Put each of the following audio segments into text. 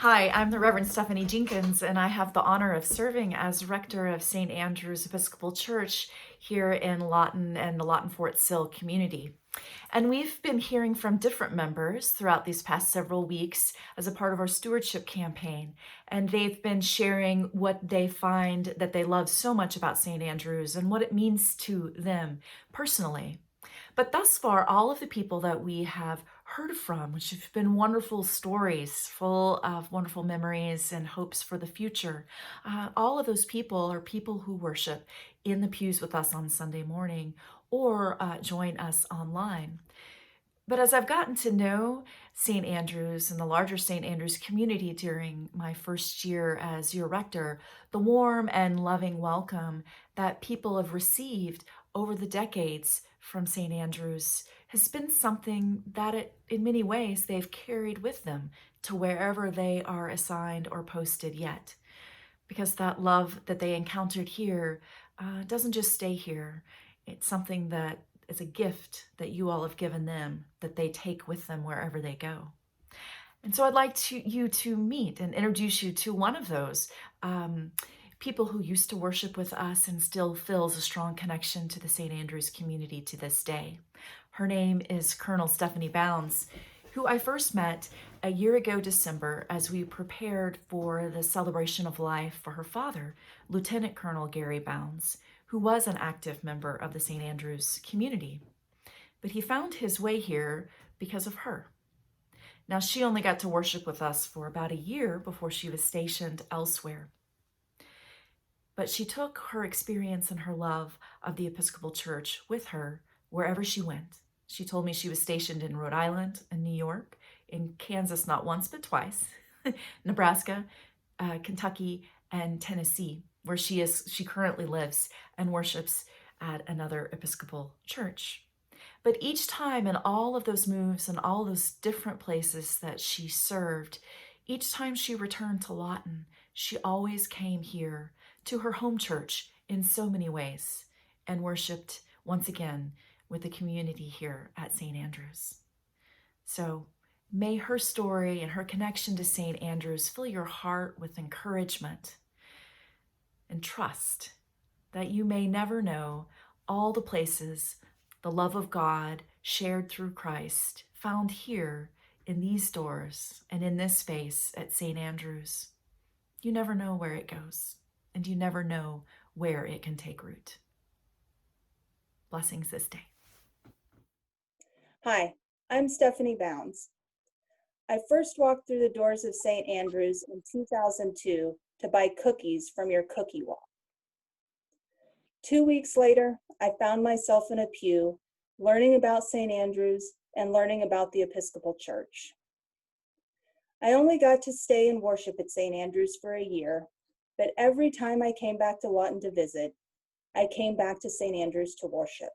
Hi, I'm the Reverend Stephanie Jenkins, and I have the honor of serving as rector of St. Andrew's Episcopal Church here in Lawton and the Lawton Fort Sill community. And we've been hearing from different members throughout these past several weeks as a part of our stewardship campaign. And they've been sharing what they find that they love so much about St. Andrew's and what it means to them personally. But thus far, all of the people that we have heard from, which have been wonderful stories, full of wonderful memories and hopes for the future, all of those people are people who worship in the pews with us on Sunday morning or join us online. But as I've gotten to know St. Andrew's and the larger St. Andrew's community during my first year as your rector, the warm and loving welcome that people have received over the decades from St. Andrew's has been something that in many ways they've carried with them to wherever they are assigned or posted yet. Because that love that they encountered here doesn't just stay here. It's something that is a gift that you all have given them that they take with them wherever they go. And so I'd like you to meet and introduce you to one of those people who used to worship with us and still feels a strong connection to the St. Andrew's community to this day. Her name is Colonel Stephanie Bounds, who I first met a year ago December as we prepared for the celebration of life for her father, Lieutenant Colonel Gary Bounds, who was an active member of the St. Andrew's community. But he found his way here because of her. Now, she only got to worship with us for about a year before she was stationed elsewhere. But she took her experience and her love of the Episcopal Church with her wherever she went. She told me she was stationed in Rhode Island and New York, in Kansas not once but twice, Nebraska, Kentucky, and Tennessee, where she currently lives and worships at another Episcopal church. But each time in all of those moves and all those different places that she served, each time she returned to Lawton, she always came here to her home church in so many ways and worshiped once again with the community here at St. Andrew's. So may her story and her connection to St. Andrew's fill your heart with encouragement and trust that you may never know all the places the love of God shared through Christ found here in these doors and in this space at St. Andrew's. You never know where it goes, and you never know where it can take root. Blessings this day. Hi, I'm Stephanie Bounds. I first walked through the doors of St. Andrew's in 2002 to buy cookies from your cookie wall. 2 weeks later, I found myself in a pew, learning about St. Andrew's and learning about the Episcopal Church. I only got to stay and worship at St. Andrew's for a year, but every time I came back to Lawton to visit, I came back to St. Andrew's to worship.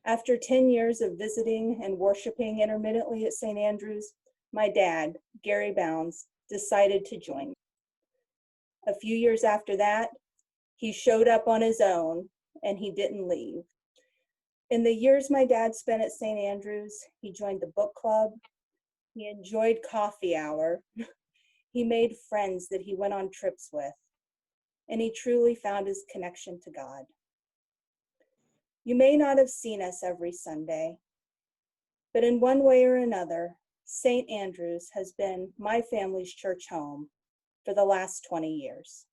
After 10 years of visiting and worshiping intermittently at St. Andrew's, my dad, Gary Bounds, decided to join me. A few years after that, he showed up on his own and he didn't leave. In the years my dad spent at St. Andrew's, he joined the book club, he enjoyed coffee hour, he made friends that he went on trips with, and he truly found his connection to God. You may not have seen us every Sunday, but in one way or another, St. Andrew's has been my family's church home for the last 20 years.